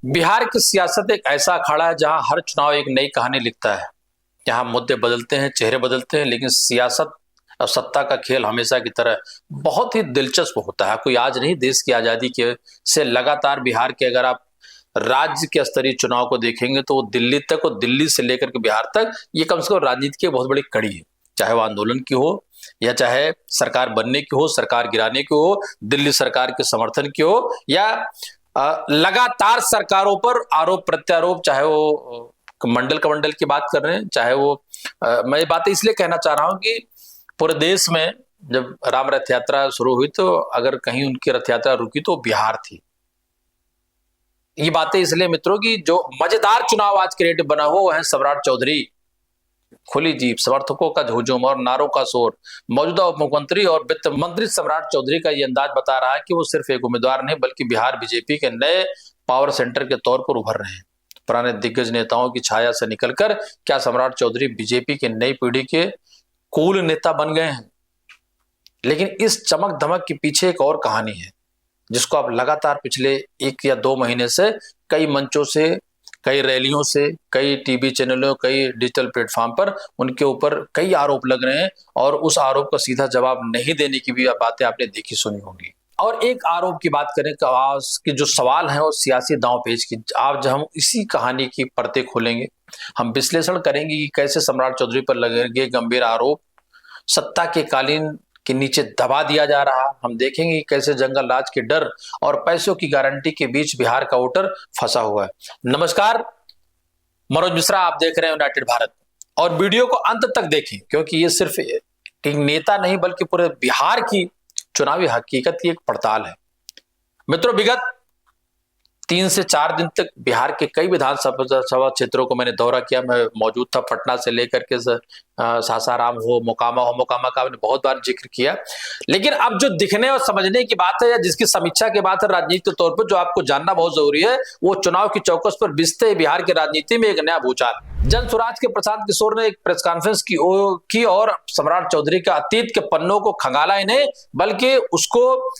बिहार की सियासत एक ऐसा अखाड़ा है जहां हर चुनाव एक नई कहानी लिखता है। यहाँ मुद्दे बदलते हैं, चेहरे बदलते हैं, लेकिन सियासत और सत्ता का खेल हमेशा की तरह बहुत ही दिलचस्प होता है। कोई आज नहीं, देश की आजादी के से लगातार बिहार के अगर आप राज्य के स्तरीय चुनाव को देखेंगे तो वो दिल्ली तक और दिल्ली से लेकर के बिहार तक ये कम से कम राजनीति की बहुत बड़ी कड़ी है। चाहे वो आंदोलन की हो या चाहे सरकार बनने की हो, सरकार गिराने की हो, दिल्ली सरकार के समर्थन की हो या लगातार सरकारों पर आरोप प्रत्यारोप, चाहे वो मंडल कमंडल की बात कर रहे हैं, चाहे वो मैं ये बातें इसलिए कहना चाह रहा हूं कि पूरे देश में जब राम रथ यात्रा शुरू हुई तो अगर कहीं उनकी रथ यात्रा रुकी तो बिहार थी। ये बातें इसलिए मित्रों की जो मजेदार चुनाव आज क्रिएटिव बना हुआ वो है सम्राट चौधरी। खुली जीप, समर्थकों का हुजूम और नारों का शोर। मौजूदा उप मुख्यमंत्री और वित्त मंत्री सम्राट चौधरी का ये अंदाज बता रहा है कि वो सिर्फ एक उम्मीदवार नहीं बल्कि बिहार बीजेपी के नए पावर सेंटर के तौर पर उभर रहे हैं। पुराने दिग्गज नेताओं की छाया से निकलकर क्या सम्राट चौधरी बीजेपी की नई पीढ़ी के कूल नेता बन गए हैं? लेकिन इस चमक धमक के पीछे एक और कहानी है जिसको आप लगातार पिछले 1 या 2 महीने से कई मंचों से, कई रैलियों से, कई टीवी चैनलों, कई डिजिटल प्लेटफॉर्म पर उनके ऊपर कई आरोप लग रहे हैं और उस आरोप का सीधा जवाब नहीं देने की भी बातें आपने देखी सुनी होंगी। और एक आरोप की बात करें कि जो सवाल है वो सियासी दांवपेच की। आज जब हम इसी कहानी की परतें खोलेंगे, हम विश्लेषण करेंगे कि कैसे सम्राट चौधरी पर लगे गंभीर आरोप सत्ता के कालीन के नीचे दबा दिया जा रहा। हम देखेंगे कि कैसे जंगल राज के डर और पैसों की गारंटी के बीच बिहार का वोटर फंसा हुआ है। नमस्कार, मनोज मिश्रा, आप देख रहे हैं यूनाइटेड भारत। और वीडियो को अंत तक देखें क्योंकि ये सिर्फ एक नेता नहीं बल्कि पूरे बिहार की चुनावी हकीकत की एक पड़ताल है। मित्रों, विगत 3 से 4 दिन तक बिहार के कई विधानसभा क्षेत्रों को मैंने दौरा किया। मैं मौजूद था, पटना से लेकर के सासाराम हो, मोकामा का मैंने बहुत बार जिक्र किया। लेकिन अब जो दिखने और समझने की बात है या जिसकी समीक्षा की बात है राजनीति के तौर पर, जो आपको जानना बहुत जरूरी है, वो चुनाव की चौकस पर बिसते बिहार की राजनीति में एक नया भूचाल। जन स्वराज के प्रशांत किशोर ने एक प्रेस कॉन्फ्रेंस की और सम्राट चौधरी के अतीत के पन्नों को खंगाला ही नहीं बल्कि उसको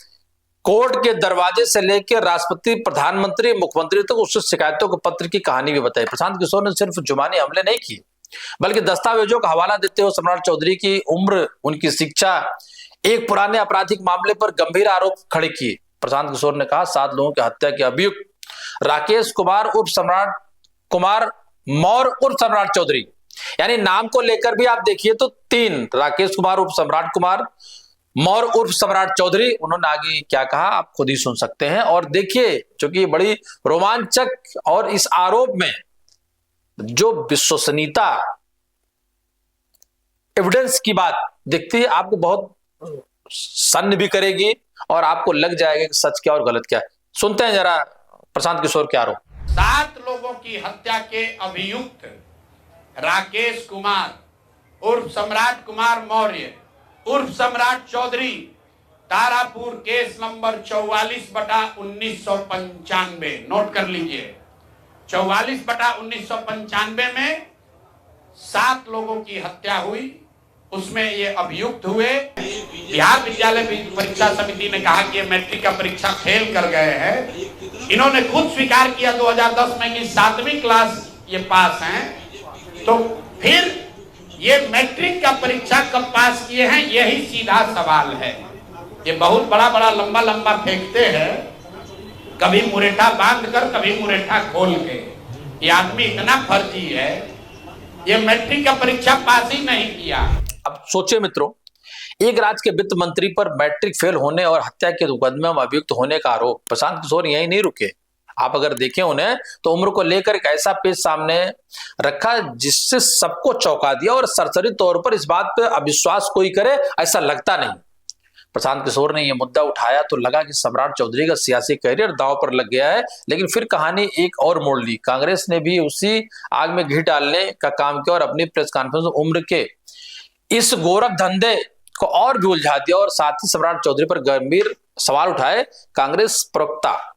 कोर्ट के दरवाजे से लेकर राष्ट्रपति, प्रधानमंत्री, मुख्यमंत्री तक उससे शिकायतों के पत्र की कहानी भी बताई। प्रशांत किशोर ने सिर्फ जुबानी हमले नहीं किए बल्कि दस्तावेजों का हवाला देते हुए सम्राट चौधरी की उम्र, उनकी शिक्षा, एक पुराने आपराधिक मामले पर गंभीर आरोप खड़े किए। प्रशांत किशोर ने कहा 7 लोगों की हत्या के अभियुक्त राकेश कुमार उर्फ सम्राट कुमार मौर्य उर्फ सम्राट चौधरी, यानी नाम को लेकर भी आप देखिए तो 3, राकेश कुमार उर्फ सम्राट कुमार मौर्य उर्फ सम्राट चौधरी। उन्होंने आगे क्या कहा आप खुद ही सुन सकते हैं और देखिए, क्योंकि बड़ी रोमांचक और इस आरोप में जो विश्वसनीयता, एविडेंस की बात दिखती है, आपको बहुत सन्न भी करेगी और आपको लग जाएगा कि सच क्या और गलत क्या है। सुनते हैं जरा प्रशांत किशोर के आरोप। 7 लोगों की हत्या के अभियुक्त राकेश कुमार उर्फ सम्राट कुमार मौर्य उर्फ Samrat Chaudhary, Tarapur, case number 44/1995। Note कर लीजिए, 44/1995 में 7 लोगों की हत्या हुई, उसमें ये अभियुक्त हुए। बिहार विद्यालय परीक्षा समिति ने कहा कि ये मैट्रिक का परीक्षा फेल कर गए हैं। इन्होंने खुद स्वीकार किया 2010 में कि 7वीं क्लास ये पास हैं। तो फिर ये मैट्रिक का परीक्षा कब पास किए हैं, यही सीधा सवाल है। ये बहुत बड़ा लंबा फेंकते हैं, कभी मुरेठा बांध कर, कभी मुरेठा खोल के। ये आदमी इतना फर्जी है, ये मैट्रिक का परीक्षा पास ही नहीं किया। अब सोचे मित्रों, एक राज्य के वित्त मंत्री पर मैट्रिक फेल होने और हत्या के मुकदमे में अभियुक्त होने का आरोप। प्रशांत किशोर यही नहीं रुके। आप अगर देखें उन्हें तो उम्र को लेकर एक ऐसा पेज सामने रखा जिससे सबको चौंका दिया और सरसरी तौर पर इस बात पे अविश्वास कोई करे ऐसा लगता नहीं। प्रशांत किशोर ने यह मुद्दा उठाया तो लगा कि सम्राट चौधरी का सियासी करियर दांव पर लग गया है, लेकिन फिर कहानी एक और मोड़ ली। कांग्रेस ने भी उसी आग में घी डालने का काम किया और अपनी प्रेस कॉन्फ्रेंस में उम्र के इस गोरख धंधे को और भी उलझा दिया और साथ ही सम्राट चौधरी पर गंभीर सवाल उठाए। कांग्रेस प्रवक्ता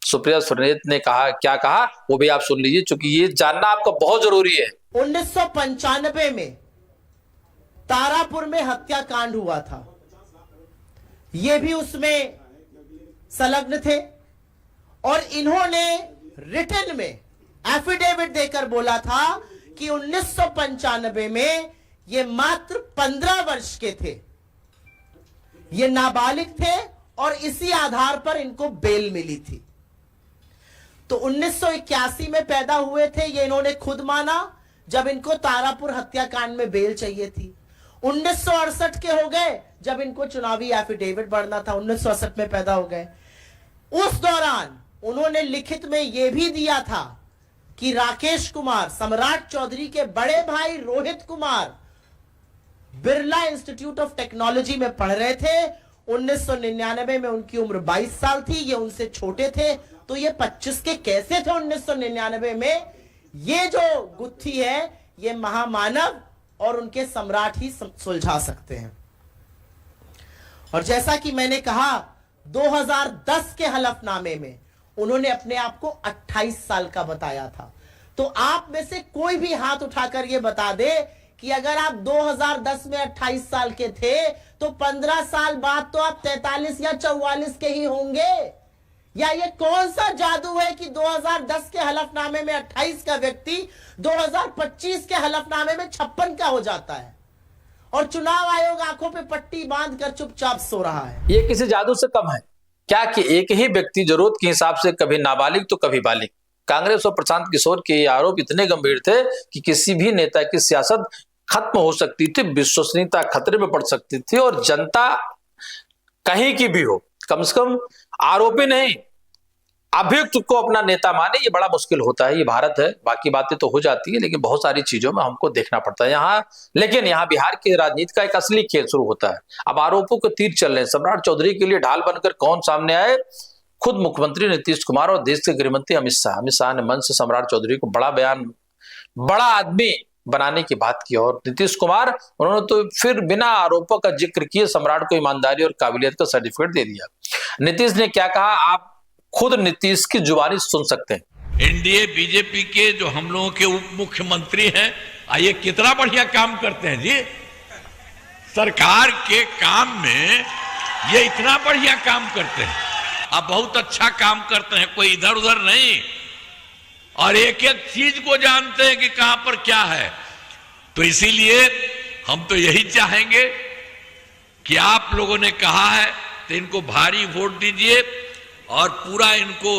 सुप्रिया सुरनेत ने कहा, क्या कहा वो भी आप सुन लीजिए, क्योंकि ये जानना आपको बहुत जरूरी है। 1995 में तारापुर में हत्याकांड हुआ था, ये भी उसमें संलग्न थे और इन्होंने रिटन में एफिडेविट देकर बोला था कि 1995 में ये मात्र 15 वर्ष के थे, ये नाबालिग थे और इसी आधार पर इनको बेल मिली थी। तो 1981 में पैदा हुए थे, ये इन्होंने खुद माना, जब इनको तारापुर हत्याकांड में बेल चाहिए थी। 1968 के हो गए जब इनको चुनावी एफिडेविट भरना था, 1968 में पैदा हो गए। उस दौरान उन्होंने लिखित में यह भी दिया था कि राकेश कुमार, सम्राट चौधरी के बड़े भाई Rohit Kumar, Birla institute of technology में पढ़ रहे थे। 1999 में उनकी उम्र 22 साल थी, ये उनसे छोटे थे, तो ये 25 के कैसे थे 1999 में? ये जो गुत्थी है ये महामानव और उनके सम्राट ही सुलझा सकते हैं। और जैसा कि मैंने कहा, 2010 के हलफनामे में उन्होंने अपने आप को 28 साल का बताया था। तो आप में से कोई भी हाथ उठाकर यह बता दे कि अगर आप 2010 में 28 साल के थे तो 15 साल बाद तो आप 43 या 44 के ही होंगे। या ये कौन सा जादू है कि 2010 के हलफनामे में 28 का व्यक्ति 2025 के हलफनामे में 56 का हो जाता है और चुनाव आयोग आंखों पे पट्टी बांधकर चुपचाप सो रहा है। ये किसी जादू से कम है क्या कि एक ही व्यक्ति जरूरत के हिसाब से कभी नाबालिग तो कभी बालिग। कांग्रेस और प्रशांत किशोर के ये आरोप इतने गंभीर थे कि किसी भी नेता की सियासत खत्म हो सकती थी, विश्वसनीयता खतरे में पड़ सकती थी और जनता कहीं की भी हो, कम से कम आरोपी नहीं अभियुक्त को अपना नेता माने, ये बड़ा मुश्किल होता है। ये भारत है, बाकी बातें तो हो जाती है लेकिन बहुत सारी चीजों में हमको देखना पड़ता है यहाँ। लेकिन यहाँ बिहार की राजनीति का एक असली खेल शुरू होता है। अब आरोपों के तीर चल रहे हैं। सम्राट चौधरी के लिए ढाल बनकर कौन सामने आए? खुद मुख्यमंत्री नीतीश कुमार और देश के गृहमंत्री अमित शाह। अमित शाह ने मन से सम्राट चौधरी को बड़ा बयान, बड़ा आदमी बनाने की बात की और नीतीश कुमार उन्होंने तो फिर बिना आरोपों का जिक्र किए सम्राट को ईमानदारी और काबिलियत का सर्टिफिकेट दे दिया। नीतीश ने क्या कहा, आप खुद नीतीश की जुबानी सुन सकते हैं। एनडीए बीजेपी के जो हम लोगों के उप मुख्यमंत्री हैं, ये कितना बढ़िया काम करते हैं जी। सरकार के काम में ये इतना बढ़िया काम करते हैं, आप बहुत अच्छा काम करते हैं, कोई इधर उधर नहीं, और एक एक चीज को जानते हैं कि कहां पर क्या है। तो इसीलिए हम तो यही चाहेंगे कि आप लोगों ने कहा है तो इनको भारी वोट दीजिए और पूरा इनको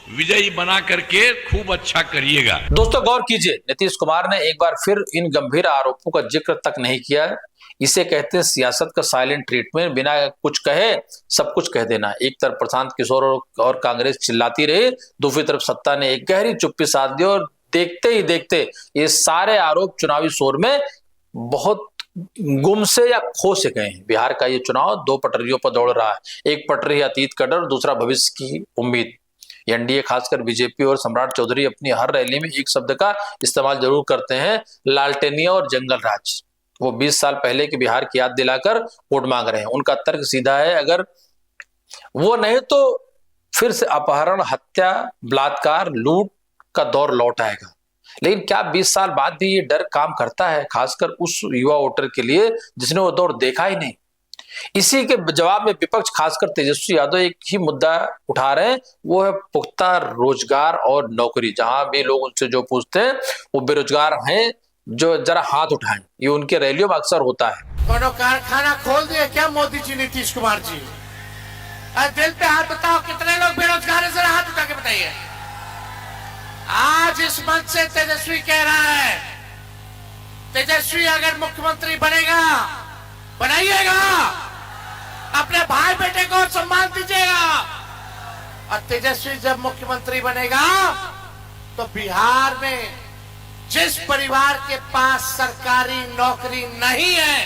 विजयी बना करके खूब अच्छा करिएगा। दोस्तों गौर कीजिए, नीतीश कुमार ने एक बार फिर इन गंभीर आरोपों का जिक्र तक नहीं किया है। इसे कहते हैं सियासत का साइलेंट ट्रीटमेंट, बिना कुछ कहे सब कुछ कह देना। एक तरफ प्रशांत किशोर और कांग्रेस चिल्लाती रही, दूसरी तरफ सत्ता ने एक गहरी चुप्पी साध दी और देखते ही देखते ये सारे आरोप चुनावी शोर में बहुत गुम से या खो से गए हैं। बिहार का ये चुनाव दो पटरियों पर दौड़ रहा है, एक पटरी अतीत का डर, दूसरा भविष्य की उम्मीद। एनडीए खासकर बीजेपी और सम्राट चौधरी अपनी हर रैली में एक शब्द का इस्तेमाल जरूर करते हैं, लालटेनिया और जंगल राज। वो 20 साल पहले के बिहार की याद दिलाकर वोट मांग रहे हैं। उनका तर्क सीधा है, अगर वो नहीं तो फिर से अपहरण, हत्या, बलात्कार, लूट का दौर लौट आएगा। लेकिन क्या 20 साल बाद भी ये डर काम करता है, खासकर उस युवा वोटर के लिए जिसने वो दौर देखा ही नहीं? इसी के जवाब में विपक्ष खासकर तेजस्वी यादव एक ही मुद्दा उठा रहे हैं, वो है पुख्ता रोजगार और नौकरी। जहां भी लोग उनसे जो पूछते हैं वो बेरोजगार हैं, जो जरा हाथ उठाएं। ये उनके रैलियों में अक्सर होता है। कोनो कारखाना खोल दिए क्या मोदी जी, नीतीश कुमार जी? दिल पे हाथ बताओ, कितने लोग बेरोजगार है, जरा हाथ उठा के बताइए। आज इस मंच से तेजस्वी कह रहा है, तेजस्वी अगर मुख्यमंत्री बनेगा, बनाइएगा, अपने भाई बेटे को सम्मान दीजिएगा, और तेजस्वी जब मुख्यमंत्री बनेगा तो बिहार में जिस परिवार के पास सरकारी नौकरी नहीं है,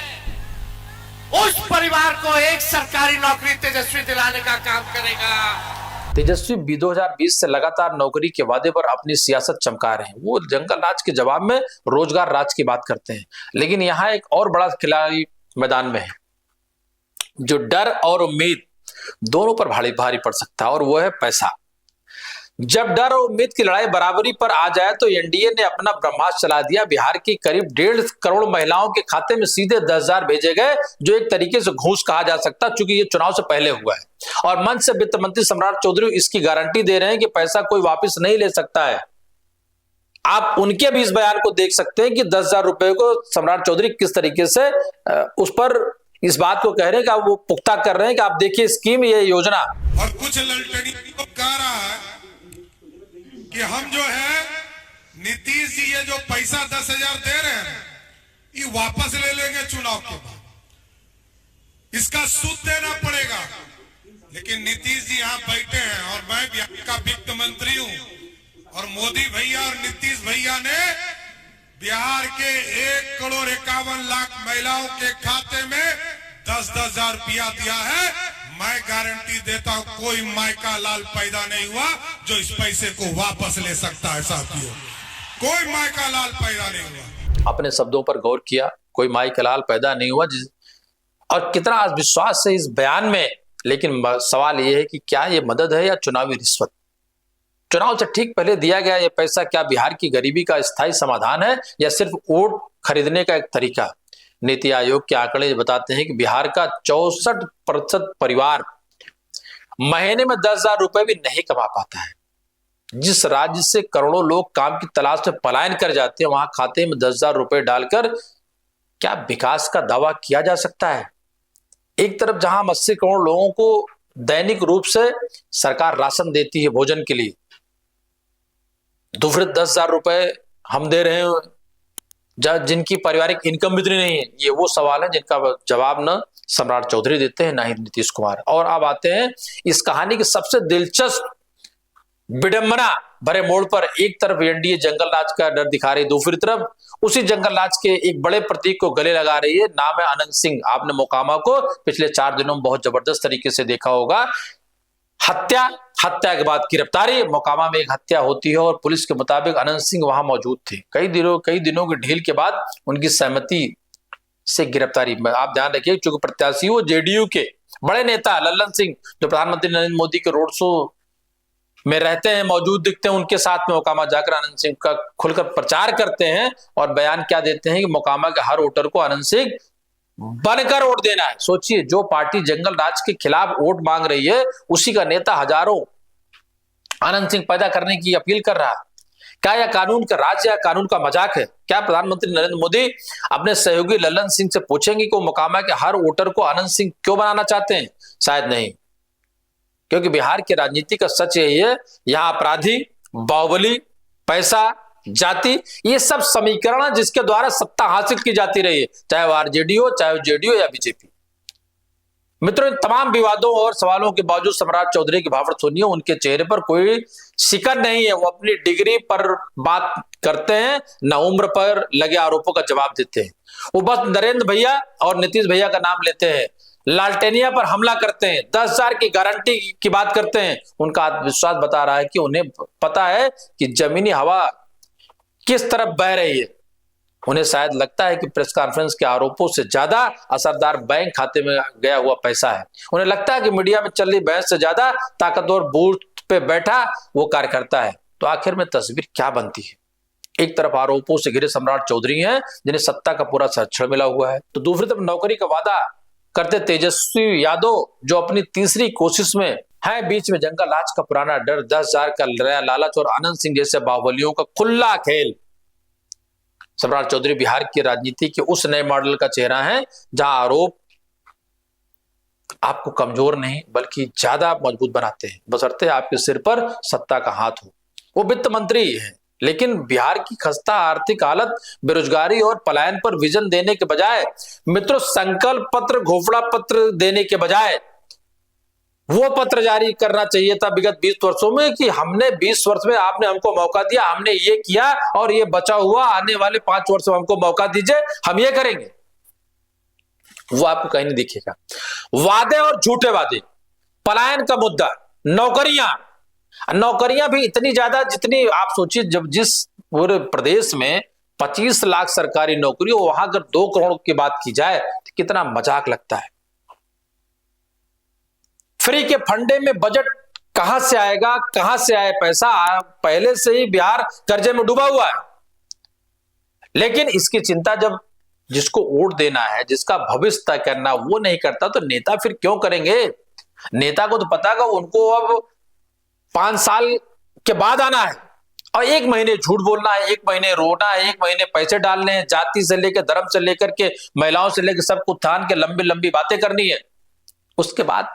उस परिवार को एक सरकारी नौकरी तेजस्वी दिलाने का काम करेगा। तेजस्वी 2020 से लगातार नौकरी के वादे पर अपनी सियासत चमका रहे हैं। वो जंगल राज के जवाब में रोजगार राज की बात करते हैं। लेकिन यहाँ एक और बड़ा खिलाड़ी मैदान में है जो डर और उम्मीद दोनों पर भारी भारी पड़ सकता है, और वो है पैसा। जब डर और उम्मीद की लड़ाई बराबरी पर आ जाए तो एनडीए ने अपना ब्रह्मास्त्र चला दिया। बिहार की करीब 1.5 करोड़ महिलाओं के खाते में सीधे 10,000 भेजे गए, जो एक तरीके से घूस कहा जा सकता, चूंकि ये चुनाव से पहले हुआ है। और मंच से वित्त मंत्री सम्राट चौधरी इसकी गारंटी दे रहे हैं कि पैसा कोई वापस नहीं ले सकता है। आप उनके भी इस बयान को देख सकते हैं कि 10,000 रुपए को सम्राट चौधरी किस तरीके से उस पर इस बात को कह रहे हैं कि वो पुख्ता कर रहे हैं कि आप देखिए स्कीम, ये योजना। और कुछ ललटनी को कह रहा है कि हम जो है नीतीश जी ये जो पैसा 10,000 दे रहे हैं ये वापस ले लेंगे चुनाव के बाद, इसका सूद देना पड़ेगा। लेकिन नीतीश जी यहाँ बैठे हैं और मैं बिहार का वित्त मंत्री हूं और मोदी भैया और नीतीश भैया ने बिहार के 1,51,00,000 महिलाओं के खाते में 10,000 रुपया दिया है। मैं गारंटी देता हूं कोई माई का लाल पैदा नहीं हुआ जो इस पैसे को वापस ले सकता है। साथियों, कोई माई का लाल पैदा नहीं हुआ। अपने शब्दों पर गौर किया, कोई माई का लाल पैदा नहीं हुआ, और कितना विश्वास है इस बयान में। लेकिन सवाल यह है कि क्या यह मदद है या चुनावी रिश्वत? चुनाव से ठीक पहले दिया गया यह पैसा क्या बिहार की गरीबी का स्थायी समाधान है या सिर्फ वोट खरीदने का एक तरीका? नीति आयोग के आंकड़े बताते हैं कि बिहार का 64% परिवार महीने में 10,000 रुपए भी नहीं कमा पाता है। जिस राज्य से करोड़ों लोग काम की तलाश में पलायन कर जाते हैं, वहां खाते में 10,000 रुपए डालकर क्या विकास का दावा किया जा सकता है? एक तरफ जहां 80 करोड़ लोगों को दैनिक रूप से सरकार राशन देती है भोजन के लिए, दूसरे 10,000 रुपए हम दे रहे हैं जिनकी पारिवारिक इनकम इतनी नहीं है। ये वो सवाल है जिनका जवाब न सम्राट चौधरी देते हैं, ना ही नीतीश कुमार। और अब आते हैं इस कहानी की सबसे दिलचस्प विडंबना भरे मोड़ पर। एक तरफ एनडीए जंगल राज का डर दिखा रही, दूसरी तरफ उसी जंगल राज के एक बड़े प्रतीक को गले लगा रही है। नाम है अनंत सिंह। आपने मोकामा को पिछले 4 दिनों में बहुत जबरदस्त तरीके से देखा होगा। हत्या के बाद गिरफ्तारी। मोकामा में एक हत्या होती है और पुलिस के मुताबिक अनंत सिंह वहां मौजूद थे। कई दिनों की ढील के बाद उनकी सहमति से गिरफ्तारी। आप ध्यान रखिए, चूंकि प्रत्याशी वो जेडीयू के बड़े नेता लल्लन सिंह, जो प्रधानमंत्री नरेंद्र मोदी के रोड शो में रहते हैं, मौजूद दिखते हैं, उनके साथ में मोकामा जाकर अनंत सिंह का खुलकर प्रचार करते हैं और बयान क्या देते हैं कि मोकामा के हर वोटर को अनंत सिंह बनकर वोट देना है। सोचिए, जो पार्टी जंगल राज के खिलाफ वोट मांग रही है, उसी का नेता हजारों अनंत सिंह पैदा करने की अपील कर रहा है। क्या यह कानून का राज या कानून का मजाक है? क्या प्रधानमंत्री नरेंद्र मोदी अपने सहयोगी लल्लन सिंह से पूछेंगे कि वो मोकामा के हर वोटर को अनंत सिंह क्यों बनाना चाहते हैं? शायद नहीं, क्योंकि बिहार की राजनीति का सच यही है, यहां अपराधी, बाहुबली, पैसा, जाति, ये सब समीकरण जिसके द्वारा सत्ता हासिल की जाती रही है, चाहे वो आरजेडी हो, चाहे वो जेडीयू या बीजेपी। मित्रों, इन तमाम विवादों और सवालों के बावजूद सम्राट चौधरी की भावना सुनिए, उनके चेहरे पर कोई शिकन नहीं है। वो अपनी डिग्री पर बात करते हैं, न उम्र पर लगे आरोपों का जवाब देते हैं। वो बस नरेंद्र भैया और नीतीश भैया का नाम लेते हैं, लालटेनिया पर हमला करते हैं, 10,000 की गारंटी की बात करते हैं। उनका आत्मविश्वास बता रहा है कि उन्हें पता है कि जमीनी हवा किस तरफ बह रही है। उन्हें शायद लगता है कि प्रेस कॉन्फ्रेंस के आरोपों से ज्यादा असरदार बैंक खाते में गया हुआ पैसा है। उन्हें लगता है कि मीडिया में चल रही बहस से ज्यादा ताकतवर बूथ पे बैठा वो कार्यकर्ता है। तो आखिर में तस्वीर क्या बनती है? एक तरफ आरोपों से घिरे सम्राट चौधरी हैं, जिन्हें सत्ता का पूरा संरक्षण मिला हुआ है, तो दूसरी तरफ नौकरी का वादा करते तेजस्वी यादव, जो अपनी तीसरी कोशिश में है। बीच में जंगल राज का पुराना डर, 10,000 का लालच और अनंत सिंह जैसे बाहुबलियों का खुला खेल। सम्राट चौधरी बिहार की राजनीति के उस नए मॉडल का चेहरा है, जहां आरोप आपको कमजोर नहीं बल्कि ज्यादा मजबूत बनाते हैं, बशर्ते आपके सिर पर सत्ता का हाथ हो। वो वित्त मंत्री है, लेकिन बिहार की खस्ता आर्थिक हालत, बेरोजगारी और पलायन पर विजन देने के बजाय, मित्रों, संकल्प पत्र, घोषणा पत्र देने के बजाय वो पत्र जारी करना चाहिए था विगत 20 वर्षों में कि हमने 20 वर्ष में आपने हमको मौका दिया, हमने ये किया और ये बचा हुआ आने वाले 5 वर्ष में हमको मौका दीजिए, हम ये करेंगे। वो आपको कहीं नहीं दिखेगा। वादे और झूठे वादे, पलायन का मुद्दा, नौकरियां भी इतनी ज्यादा जितनी आप सोचिए, जब जिस पूरे प्रदेश में 25 लाख सरकारी नौकरी, वहां अगर 2 करोड़ की बात की जाए तो कितना मजाक लगता है। फ्री के फंडे में बजट कहां से आएगा, कहां से आए पैसा? पहले से ही बिहार कर्जे में डूबा हुआ है। लेकिन इसकी चिंता जब जिसको वोट देना है, जिसका भविष्य तय करना, वो नहीं करता तो नेता फिर क्यों करेंगे? नेता को तो पता है उनको अब 5 साल के बाद आना है और 1 महीने झूठ बोलना है, 1 महीने रोना है, 1 महीने पैसे डालने हैं, जाति से लेकर धर्म से लेकर के महिलाओं से लेकर सबको थान के लंबी लंबी बातें करनी है। उसके बाद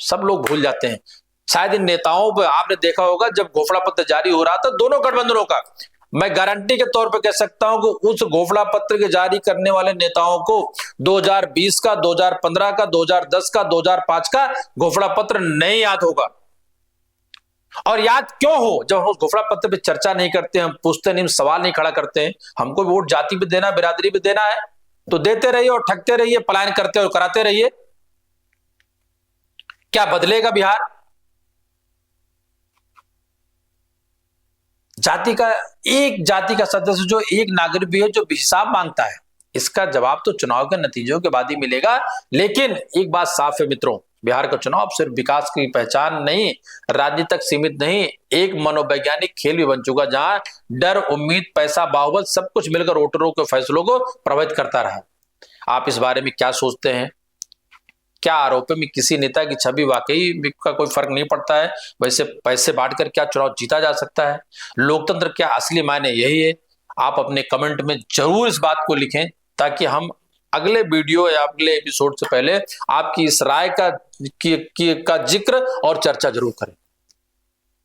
सब लोग भूल जाते हैं। शायद इन नेताओं पर आपने देखा होगा जब घोषणा पत्र जारी हो रहा था दोनों गठबंधनों का, मैं गारंटी के तौर पर कह सकता हूं कि उस घोषणा पत्र के जारी करने वाले नेताओं को 2020 का, 2015 का, 2010 का, 2005 का घोषणा पत्र नहीं याद होगा। और याद क्यों हो? जब हम उस घोषणा पत्र पे चर्चा नहीं करते, हम पूछते नहीं, सवाल नहीं खड़ा करते हैं। हमको वोट जाति पे देना, बिरादरी पे देना है तो देते रहिए और ठगते रहिए, पलायन करते और कराते रहिए। क्या बदलेगा बिहार? जाति का सदस्य जो एक नागरिक भी है जो हिसाब मांगता है, इसका जवाब तो चुनाव के नतीजों के बाद ही मिलेगा। लेकिन एक बात साफ है मित्रों, बिहार का चुनाव सिर्फ विकास की पहचान नहीं, राजनीति तक सीमित नहीं, एक मनोवैज्ञानिक खेल भी बन चुका, जहां डर, उम्मीद, पैसा, बाहुबल सब कुछ मिलकर वोटरों के फैसलों को प्रभावित करता रहा। आप इस बारे में क्या सोचते हैं? क्या आरोप में किसी नेता की छवि वाकई का कोई फर्क नहीं पड़ता है? वैसे पैसे बांटकर क्या चुनाव जीता जा सकता है? लोकतंत्र क्या असली मायने यही है? आप अपने कमेंट में जरूर इस बात को लिखें ताकि हम अगले वीडियो या अगले एपिसोड से पहले आपकी इस राय का जिक्र और चर्चा जरूर करें।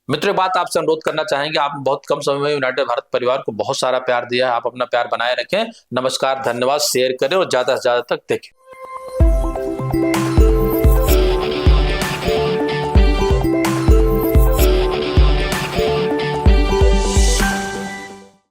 मित्रों, बात आपसे अनुरोध करना चाहेंगे, आप बहुत कम समय में यूनाइटेड भारत परिवार को बहुत सारा प्यार दिया है, आप अपना प्यार बनाए रखें। नमस्कार, धन्यवाद, शेयर करें और ज्यादा से ज्यादा तक देखें।